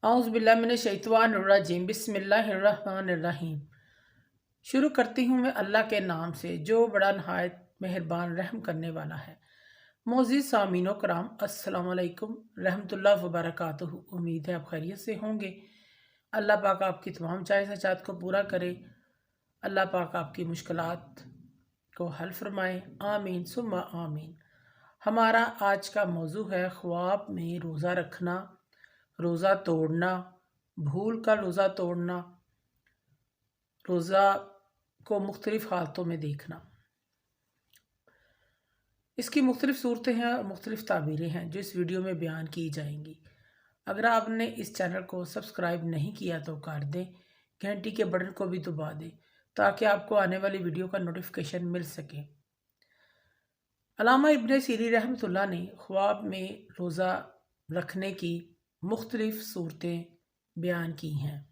औज़ बिल्लाहि मिनश्शैतानिर्रजीम बिस्मिल्लाहिर्रहमानिर्रहीम। शुरू करती हूँ मैं अल्लाह के नाम से जो बड़ा नहायत मेहरबान रहम करने वाला है। मोअज़्ज़िज़ सामीन व कराम, अस्सलामु अलैकुम रहमतुल्लाहि व बरकातुहू। उम्मीद है आप खैरियत से होंगे। अल्लाह पाक आपकी तमाम ख्वाहिशात को पूरा करे। अल्लाह पाक आपकी मुश्किलात को हल फरमाए। आमीन सुम्मा आमीन। हमारा आज का मौजू है ख्वाब में रोज़ा रखना, रोज़ा तोड़ना, भूल कर रोज़ा तोड़ना, रोज़ा को मुख्तलिफ़ हालतों में देखना। इसकी मुख्तलिफ़ सूरतें हैं और मुख्तलिफ़ ताबीरें हैं जो इस वीडियो में बयान की जाएंगी। अगर आपने इस चैनल को सब्सक्राइब नहीं किया तो कर दें, घंटी के बटन को भी दबा दें ताकि आपको आने वाली वीडियो का नोटिफिकेशन मिल सके। अल्लामा इब्न सीरी रहमतुल्लाह ने ख्वाब में रोज़ा रखने की मुख्तलिफ़ सूरतें बयान की हैं।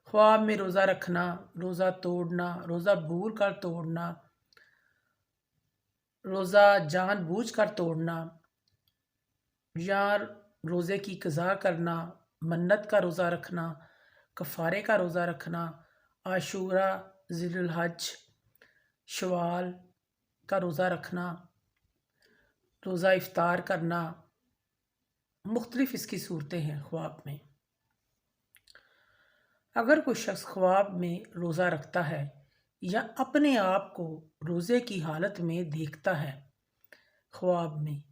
ख्वाब में रोज़ा रखना, रोज़ा तोड़ना, रोज़ा भूल कर तोड़ना, रोज़ा जानबूझ कर तोड़ना, या रोज़े की क़ज़ा करना, मन्नत का रोज़ा रखना, कफ़ारे का रोज़ा रखना, आशूरा, ज़िल हज, शवाल का रोज़ा रखना, रोज़ा इफ्तार करना, मुख्तलिफ़ इसकी सूरतें हैं ख्वाब में। अगर कोई शख्स ख्वाब में रोज़ा रखता है या अपने आप को रोज़े की हालत में देखता है ख्वाब में,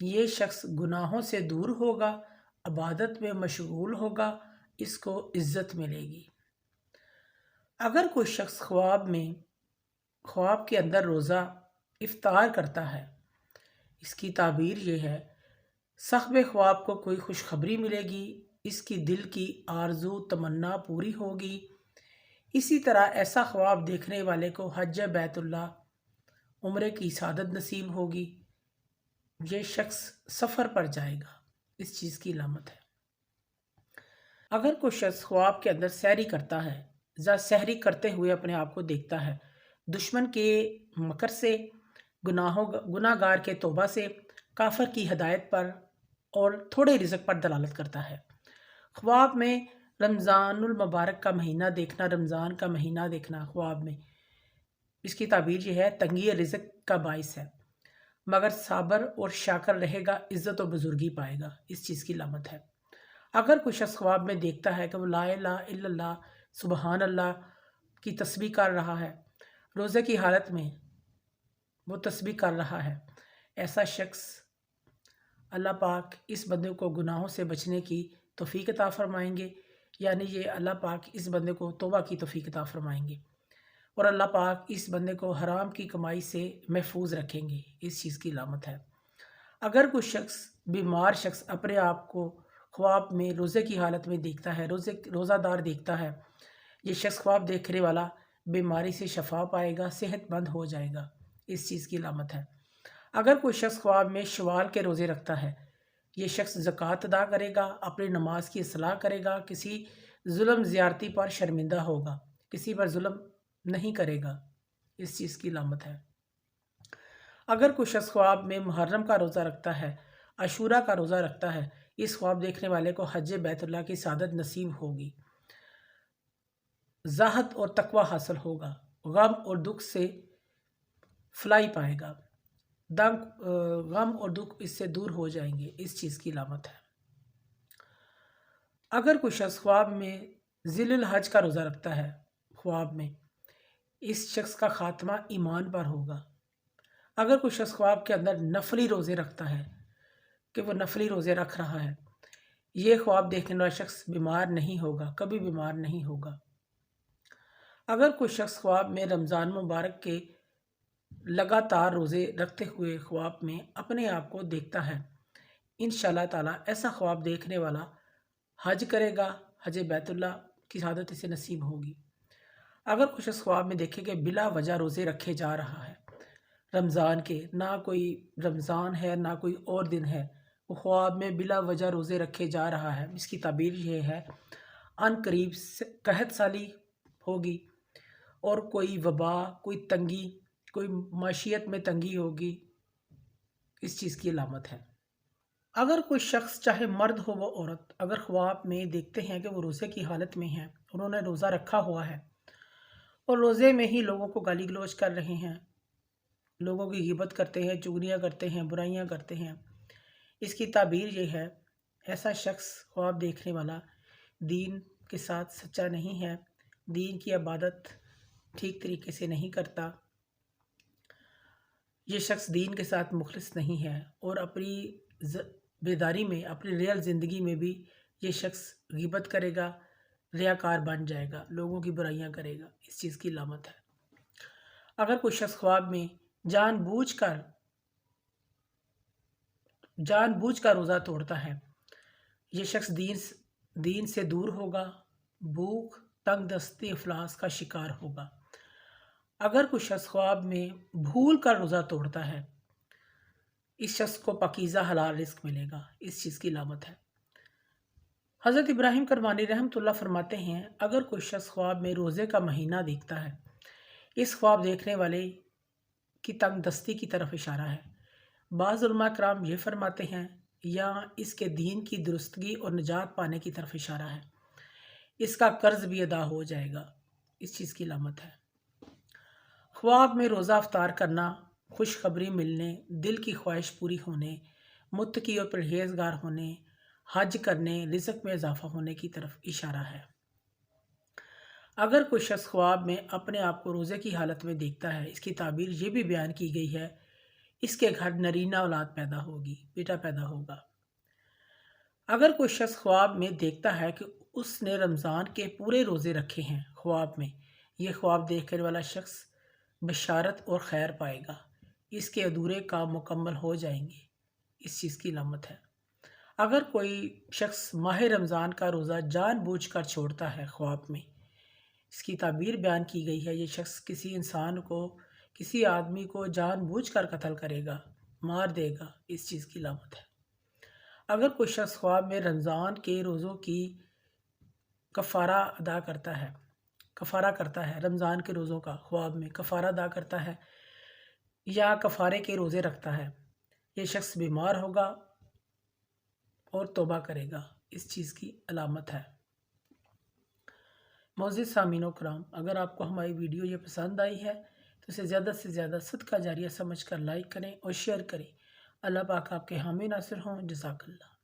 ये शख्स गुनाहों से दूर होगा, इबादत में मशगूल होगा, इसको इज़्ज़त मिलेगी। अगर कोई शख्स ख्वाब के अंदर रोज़ा इफ्तार करता है, इसकी ताबीर ये है साहिब ख्वाब को कोई खुशखबरी मिलेगी, इसकी दिल की आरजू तमन्ना पूरी होगी। इसी तरह ऐसा ख्वाब देखने वाले को हज बैतुल्लाह, उम्रे की सादत नसीब होगी। ये शख्स सफ़र पर जाएगा, इस चीज़ की लामत है। अगर कोई शख्स ख्वाब के अंदर सहरी करता है या सहरी करते हुए अपने आप को देखता है, दुश्मन के मकर से, गुनाहगार के तौबा से, काफिर की हिदायत पर और थोड़े रिज़्क पर दलालत करता है। ख्वाब में रमज़ानुल मुबारक का महीना देखना, रमज़ान का महीना देखना ख्वाब में, इसकी ताबीर ये है तंगी रिज़्क का बाइस है, मगर साबर और शाकर रहेगा, इज़्ज़त और बुजुर्गी पाएगा, इस चीज़ की लामत है। अगर कोई शख्स ख्वाब में देखता है कि वो ला इलाहा इल्लल्लाह सुबहान अल्लाह की तस्बीह कर रहा है, रोज़े की हालत में वो तस्बीह कर रहा है, ऐसा शख्स अल्लाह पाक इस बंदे को गुनाहों से बचने की तौफीक अता फरमाएंगे, यानी ये अल्लाह पाक इस बंदे को तौबा की तौफीक अता फरमाएंगे और अल्लाह पाक इस बंदे को हराम की कमाई से महफूज रखेंगे, इस चीज़ की लामत है। अगर कोई शख्स बीमार शख्स अपने आप को ख्वाब में रोज़े की हालत में देखता है, रोज़ादार देखता है, ये शख्स ख्वाब देखने वाला बीमारी से शफा पाएगा, सेहतमंद हो जाएगा, इस चीज़ की लामत है। अगर कोई शख्स ख्वाब में शवाल के रोज़े रखता है, ये शख्स ज़कात अदा करेगा, अपनी नमाज की इस्लाह करेगा, किसी जुल्म ज़्यादती पर शर्मिंदा होगा, किसी पर जुल्म नहीं करेगा, इस चीज़ की लामत है। अगर कोई शख्स ख्वाब में मुहर्रम का रोज़ा रखता है, आशूरा का रोज़ा रखता है, इस ख्वाब देखने वाले को हज बैतुल्लाह की सादत नसीब होगी, ज़ाहद और तकवा हासिल होगा, गम और दुख से फलाई पाएगा, गम और दुख इससे दूर हो जाएंगे, इस चीज़ की लामत है। अगर कोई शख्स ख्वाब में ज़िल हज का रोज़ा रखता है ख्वाब में, इस शख्स का खात्मा ईमान पर होगा। अगर कोई शख्स ख्वाब के अंदर नफली रोज़े रखता है कि वो नफली रोज़े रख रहा है, ये ख्वाब देखने वाला शख्स बीमार नहीं होगा, कभी बीमार नहीं होगा। अगर कोई शख्स ख्वाब में रमज़ान मुबारक के लगातार रोज़े रखते हुए ख्वाब में अपने आप को देखता है, इंशाअल्लाह ताला ऐसा ख्वाब देखने वाला हज करेगा, हज बैतुल्लाह की शहादत इसे नसीब होगी। अगर कोई शख्स ख्वाब में देखे कि बिला वजह रोज़े रखे जा रहा है रमज़ान के, ना कोई रमज़ान है ना कोई और दिन है, वो ख्वाब में बिला वजह रोज़े रखे जा रहा है, इसकी ताबीर ये है अन करीब कहत साली होगी और कोई वबा, कोई तंगी, कोई माशियत में तंगी होगी, इस चीज़ की अलामत है। اگر کوئی شخص چاہے مرد ہو و عورت اگر خواب میں دیکھتے ہیں کہ وہ روزے کی حالت میں ہیں، انہوں نے روزہ رکھا ہوا ہے اور روزے میں ہی لوگوں کو گالی گلوچ کر رہے ہیں، لوگوں کی غیبت کرتے ہیں، چغلیاں کرتے ہیں، برائیاں کرتے ہیں، اس کی تعبیر یہ ہے: ایسا شخص خواب دیکھنے والا دین کے ساتھ سچا نہیں ہے، دین کی عبادت ٹھیک طریقے سے نہیں کرتا، یہ شخص دین کے ساتھ مخلص نہیں ہے، اور اپنی بیداری میں، اپنی ریئل زندگی میں بھی یہ شخص غیبت کرے گا، ریاکار بن جائے گا، لوگوں کی برائیاں کرے گا، اس چیز کی علامت ہے۔ اگر کوئی شخص خواب میں جان بوجھ کر روزہ توڑتا ہے، یہ شخص دین سے دور ہوگا، بھوک، تنگ دستی، افلاس کا شکار ہوگا۔ اگر کوئی شخص خواب میں بھول کر روزہ توڑتا ہے، اس شخص کو پاکیزہ حلال رزق ملے گا، اس چیز کی علامت ہے۔ حضرت ابراہیم کرمانی رحمۃ اللہ فرماتے ہیں: اگر کوئی شخص خواب میں روزے کا مہینہ دیکھتا ہے، اس خواب دیکھنے والے کی تنگ دستی کی طرف اشارہ ہے۔ بعض علماء کرام یہ فرماتے ہیں یا اس کے دین کی درستگی اور نجات پانے کی طرف اشارہ ہے، اس کا قرض بھی ادا ہو جائے گا، اس چیز کی علامت ہے۔ خواب میں روزہ افطار کرنا خوشخبری ملنے، دل کی خواہش پوری ہونے، متقی اور پرہیزگار ہونے، حج کرنے، رزق میں اضافہ ہونے کی طرف اشارہ ہے۔ اگر کوئی شخص خواب میں اپنے آپ کو روزے کی حالت میں دیکھتا ہے، اس کی تعبیر یہ بھی بیان کی گئی ہے: اس کے گھر نرینہ اولاد پیدا ہوگی، بیٹا پیدا ہوگا۔ اگر کوئی شخص خواب میں دیکھتا ہے کہ اس نے رمضان کے پورے روزے رکھے ہیں، خواب میں یہ خواب دیکھنے والا شخص بشارت اور خیر پائے گا، اس کے ادھورے کام مکمل ہو جائیں گے، اس چیز کی علامت ہے۔ اگر کوئی شخص ماہ رمضان کا روزہ جان بوجھ کر چھوڑتا ہے، خواب میں اس کی تعبیر بیان کی گئی ہے: یہ شخص کسی انسان کو، کسی آدمی کو جان بوجھ کر قتل کرے گا، مار دے گا، اس چیز کی علامت ہے۔ اگر کوئی شخص خواب میں رمضان کے روزوں کی کفارہ کرتا ہے، رمضان کے روزوں کا خواب میں کفارہ ادا کرتا ہے یا کفارے کے روزے رکھتا ہے، یہ شخص بیمار ہوگا اور توبہ کرے گا، اس چیز کی علامت ہے۔ معزز سامعین و کرام، اگر آپ کو ہماری ویڈیو یہ پسند آئی ہے تو اسے زیادہ سے زیادہ صدقہ جاریہ سمجھ کر لائک کریں اور شیئر کریں۔ اللہ پاک آپ کے حامی ناصر ہوں۔ جزاک اللہ۔